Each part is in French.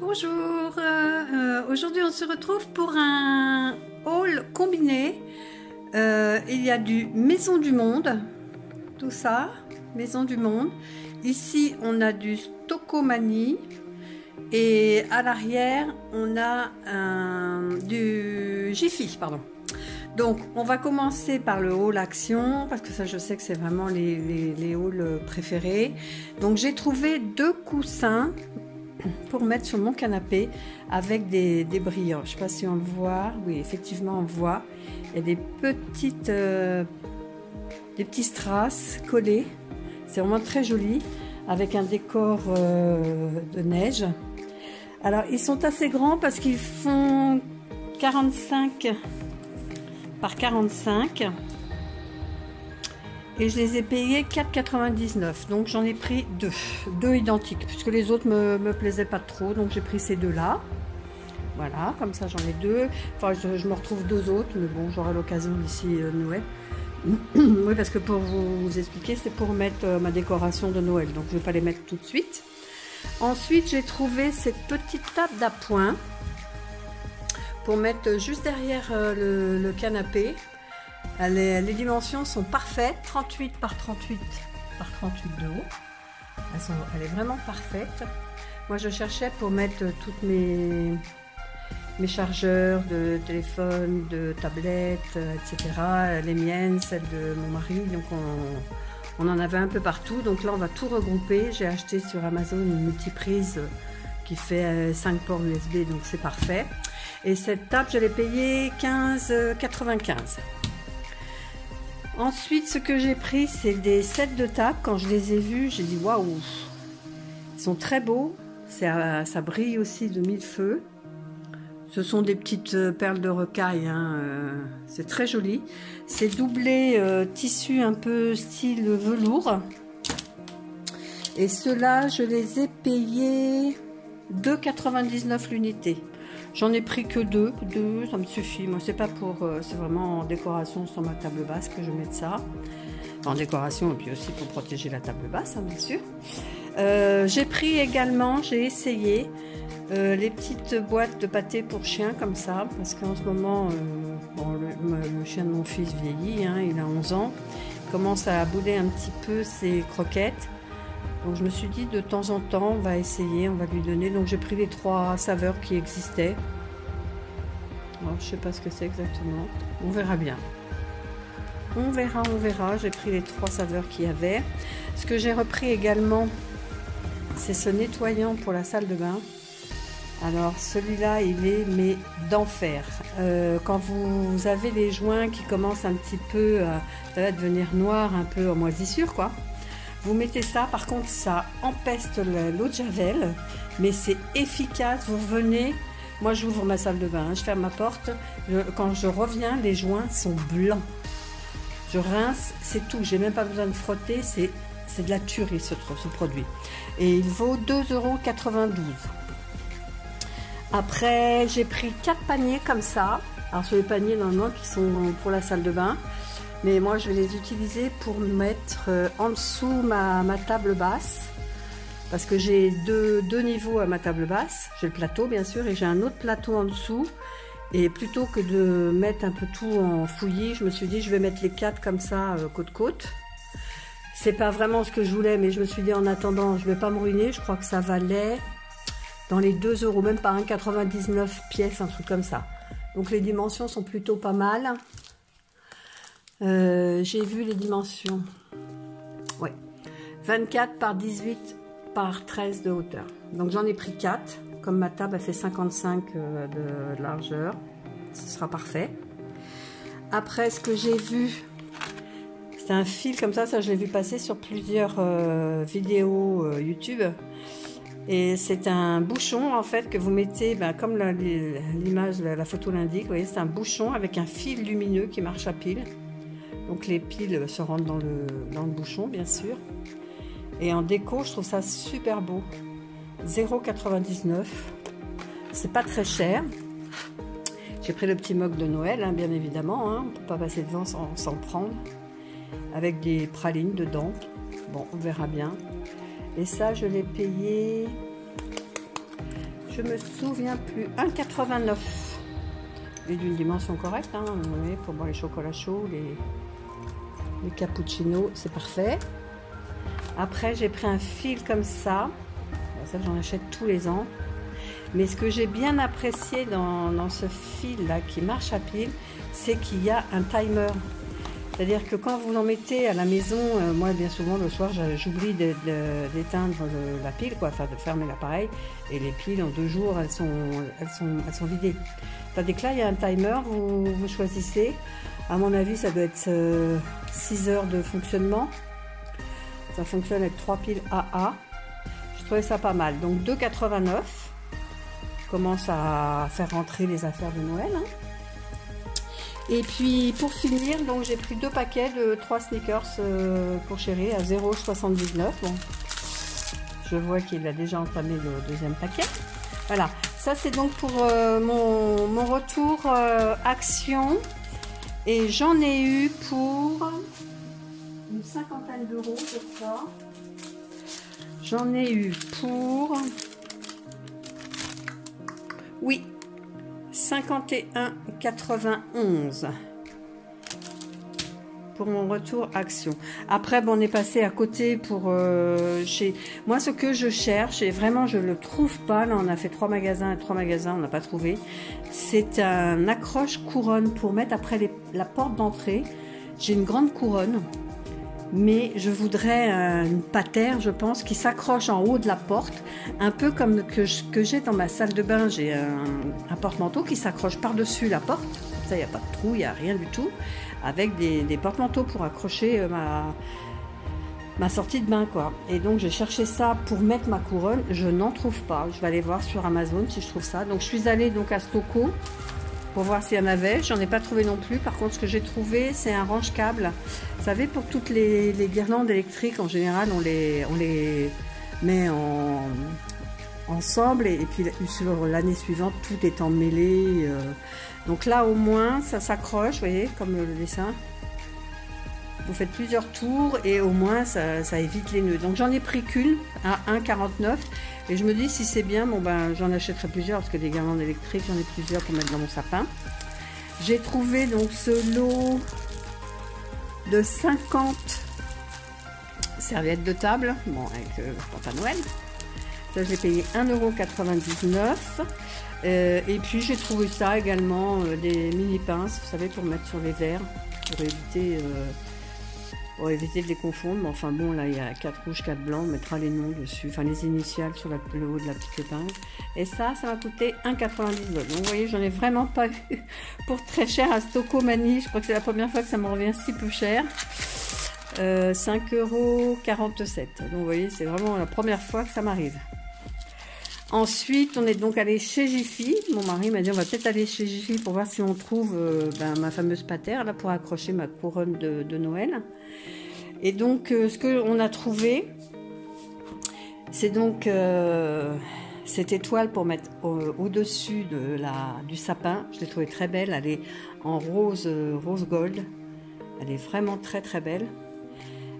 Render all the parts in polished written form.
Bonjour, aujourd'hui on se retrouve pour un haul combiné. Il y a du Maison du Monde, tout ça, Maison du Monde. Ici on a du Stocomanie et à l'arrière on a du Jiffy, pardon. Donc on va commencer par le haul action parce que ça je sais que c'est vraiment les hauls préférés. Donc j'ai trouvé deux coussins pour mettre sur mon canapé avec des brillants. Je ne sais pas si on le voit. Oui, effectivement on voit. Il y a des petits strass collés. C'est vraiment très joli avec un décor de neige. Alors ils sont assez grands parce qu'ils font 45 par 45 et je les ai payés 4,99. donc j'en ai pris deux identiques puisque les autres me plaisaient pas trop, donc j'ai pris ces deux là. Voilà, comme ça j'en ai deux. Enfin je me retrouve deux autres, mais bon j'aurai l'occasion d'ici Noël. Oui, parce que pour vous expliquer, c'est pour mettre ma décoration de Noël, donc je vais pas les mettre tout de suite. Ensuite j'ai trouvé cette petite table d'appoint pour mettre juste derrière le canapé. Les dimensions sont parfaites, 38 par 38 par 38 de haut. Elle est vraiment parfaite. Moi je cherchais pour mettre toutes mes chargeurs de téléphone, de tablettes, etc. Les miennes, celles de mon mari. Donc on en avait un peu partout. Donc là on va tout regrouper. J'ai acheté sur Amazon une multiprise qui fait 5 ports USB, donc c'est parfait. Et cette table je l'ai payée 15,95. Ensuite ce que j'ai pris c'est des sets de table. Quand je les ai vus j'ai dit waouh, ils sont très beaux, ça brille aussi de mille feux. Ce sont des petites perles de rocaille, hein. C'est très joli. C'est doublé tissu un peu style velours. Et ceux-là je les ai payés 2,99 l'unité. J'en ai pris que deux, ça me suffit. Moi, c'est pas pour, c'est vraiment en décoration sur ma table basse que je mets ça. En décoration et puis aussi pour protéger la table basse, hein, bien sûr. J'ai pris également, j'ai essayé les petites boîtes de pâté pour chiens comme ça, parce qu'en ce moment, bon, le chien de mon fils vieillit, hein, il a 11 ans, il commence à bouler un petit peu ses croquettes. Donc je me suis dit de temps en temps on va essayer, on va lui donner. Donc j'ai pris les 3 saveurs qui existaient. Alors, je sais pas ce que c'est exactement. On verra bien. On verra. J'ai pris les 3 saveurs qu'il y avait. Ce que j'ai repris également, c'est ce nettoyant pour la salle de bain. Alors celui-là il est mais d'enfer. Quand vous avez les joints qui commencent un petit peu à devenir noirs, un peu en moisissure quoi. Vous mettez ça, par contre ça empeste l'eau de javel, mais c'est efficace. Vous revenez, moi j'ouvre ma salle de bain, hein, je ferme ma porte, quand je reviens les joints sont blancs. Je rince, c'est tout, j'ai même pas besoin de frotter, c'est de la tuerie ce produit. Et il vaut 2,92 €. Après j'ai pris 4 paniers comme ça, alors sur les paniers normalement qui sont pour la salle de bain. Mais moi je vais les utiliser pour mettre en dessous ma table basse. Parce que j'ai deux niveaux à ma table basse. J'ai le plateau bien sûr et j'ai un autre plateau en dessous. Et plutôt que de mettre un peu tout en fouillis, je me suis dit je vais mettre les 4 comme ça côte-côte. C'est pas vraiment ce que je voulais, mais je me suis dit en attendant je vais pas me ruiner. Je crois que ça valait dans les 2 €, même pas 1,99 pièces, un truc comme ça. Donc les dimensions sont plutôt pas mal. J'ai vu les dimensions, ouais, 24 par 18 par 13 de hauteur. Donc j'en ai pris 4, comme ma table elle fait 55 de largeur, ce sera parfait. Après ce que j'ai vu, c'est un fil comme ça je l'ai vu passer sur plusieurs vidéos YouTube. Et c'est un bouchon en fait que vous mettez, comme l'image, la photo l'indique, vous voyez, c'est un bouchon avec un fil lumineux qui marche à pile. Donc les piles se rentrent dans le bouchon bien sûr. Et en déco je trouve ça super beau. 0,99 €. C'est pas très cher. J'ai pris le petit mug de Noël hein, bien évidemment. Hein. On ne peut pas passer devant sans prendre. Avec des pralines dedans. Bon on verra bien. Et ça je l'ai payé Je me souviens plus. 1,89. Et d'une dimension correcte, hein, oui, pour boire les chocolats chauds, les cappuccinos, c'est parfait. Après, j'ai pris un fil comme ça. Ça, j'en achète tous les ans. Mais ce que j'ai bien apprécié dans ce fil-là qui marche à pile, c'est qu'il y a un timer. C'est-à-dire que quand vous en mettez à la maison, moi bien souvent le soir j'oublie d'éteindre la pile, quoi, enfin de fermer l'appareil, et les piles en 2 jours elles sont vidées. Tandis que là il y a un timer, vous choisissez, à mon avis ça doit être 6 heures de fonctionnement, ça fonctionne avec 3 piles AA, je trouvais ça pas mal, donc 2,89, commence à faire rentrer les affaires de Noël, hein. Et puis pour finir, donc j'ai pris 2 paquets de 3 sneakers pour chéri à 0,79. Bon, je vois qu'il a déjà entamé le 2e paquet. Voilà, ça c'est donc pour mon retour Action. Et j'en ai eu pour une 50aine d'euros, je crois. J'en ai eu pour... Oui, 51,91 pour mon retour Action. Après, bon, on est passé à côté pour chez moi. Ce que je cherche, et vraiment je le trouve pas, là on a fait 3 magasins, on n'a pas trouvé, c'est un accroche couronne pour mettre après la porte d'entrée. J'ai une grande couronne, mais je voudrais une patère, je pense, qui s'accroche en haut de la porte, un peu comme que j'ai dans ma salle de bain. J'ai un porte-manteau qui s'accroche par-dessus la porte, comme ça il n'y a pas de trou, il n'y a rien du tout, avec des porte-manteaux pour accrocher ma sortie de bain, quoi. Et donc j'ai cherché ça pour mettre ma couronne, je n'en trouve pas. Je vais aller voir sur Amazon si je trouve ça. Donc je suis allée donc à Stocco pour voir s'il y en avait. J'en ai pas trouvé non plus. Par contre, ce que j'ai trouvé, c'est un range-câble. Vous savez, pour toutes les guirlandes électriques, en général, on les met ensemble. Et puis, sur l'année suivante, tout est emmêlé. Donc là, au moins, ça s'accroche, vous voyez, comme le dessin. Vous faites plusieurs tours et au moins, ça évite les nœuds. Donc, j'en ai pris qu'une à 1,49. Et je me dis, si c'est bien, bon ben j'en achèterai plusieurs parce que des guirlandes électriques, j'en ai plusieurs pour mettre dans mon sapin. J'ai trouvé donc ce lot de 50 serviettes de table, bon avec Papa Noël. Ça j'ai payé 1,99 €. Et puis j'ai trouvé ça également, des mini pinces, vous savez, pour mettre sur les verres, pour éviter de les confondre. Mais enfin bon, là il y a 4 rouges, 4 blancs, on mettra les noms dessus, enfin les initiales sur le haut de la petite épingle. Et ça m'a coûté 1,99 €. Donc vous voyez, j'en ai vraiment pas eu pour très cher à Stocomanie. Je crois que c'est la première fois que ça me revient si peu cher. 5,47 €. Donc vous voyez, c'est vraiment la première fois que ça m'arrive. Ensuite, on est donc allé chez Jiffy. Mon mari m'a dit on va peut-être aller chez Jiffy pour voir si on trouve ma fameuse patère là pour accrocher ma couronne de Noël. Et donc, ce qu'on a trouvé, c'est donc cette étoile pour mettre au-dessus du sapin. Je l'ai trouvée très belle. Elle est en rose gold. Elle est vraiment très très belle.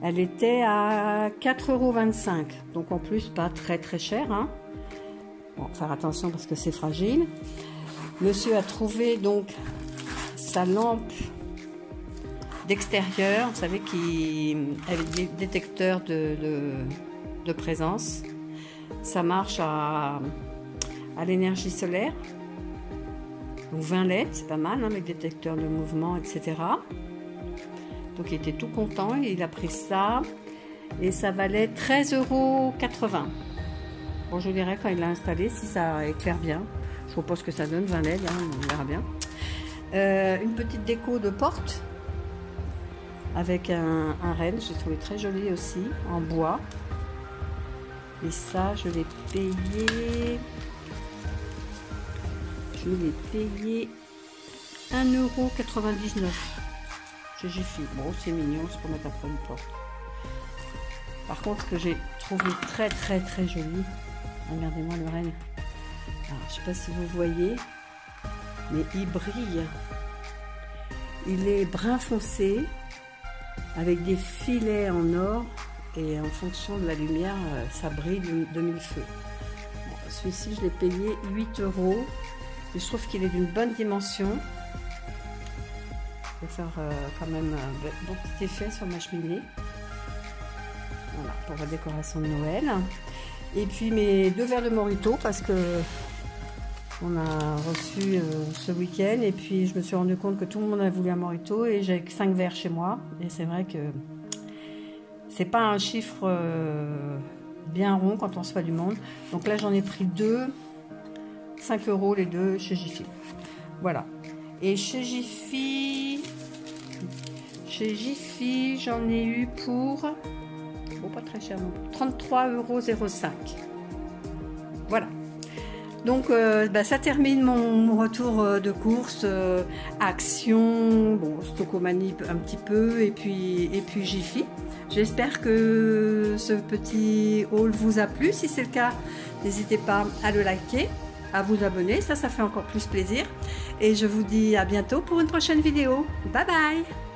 Elle était à 4,25 €. Donc en plus, pas très très cher, hein. Bon, faire attention parce que c'est fragile. Monsieur a trouvé donc sa lampe d'extérieur, vous savez, qui avec des détecteurs de présence. Ça marche à l'énergie solaire. Donc 20 LED, c'est pas mal, hein, avec détecteur de mouvement, etc. Donc il était tout content, il a pris ça et ça valait 13,80 €. Bon, je dirais quand il l'a installé si ça éclaire bien. Je ne sais pas ce que ça donne, 20 LED, hein, on verra bien. Une petite déco de porte avec un renne, j'ai trouvé très joli aussi, en bois. Et ça, je l'ai payé 1,99 € chez Jiffy. Bon, c'est mignon, c'est pour mettre après une porte. Par contre, ce que j'ai trouvé très très très joli, regardez-moi le renne. Alors, je ne sais pas si vous voyez, mais il brille. Il est brun foncé, avec des filets en or, et en fonction de la lumière, ça brille de mille feux. Bon, Celui-ci, je l'ai payé 8 €. Et je trouve qu'il est d'une bonne dimension. Je vais faire quand même un bon petit effet sur ma cheminée. Voilà, pour la décoration de Noël. Et puis mes 2 verres de Morito parce que on a reçu ce week-end. Et puis je me suis rendu compte que tout le monde a voulu un Morito et j'ai que 5 verres chez moi. Et c'est vrai que c'est pas un chiffre bien rond quand on reçoit du monde. Donc là j'en ai pris 2, 5 € les deux chez Jiffy. Voilà. Et chez Jiffy j'en ai eu pour, bon pas très cher, 33,05 €. Voilà. Donc ça termine mon retour de course, Action, bon Stocomanie un petit peu et puis Jiffy. J'espère que ce petit haul vous a plu. Si c'est le cas, n'hésitez pas à le liker, à vous abonner, ça fait encore plus plaisir. Et je vous dis à bientôt pour une prochaine vidéo. Bye bye!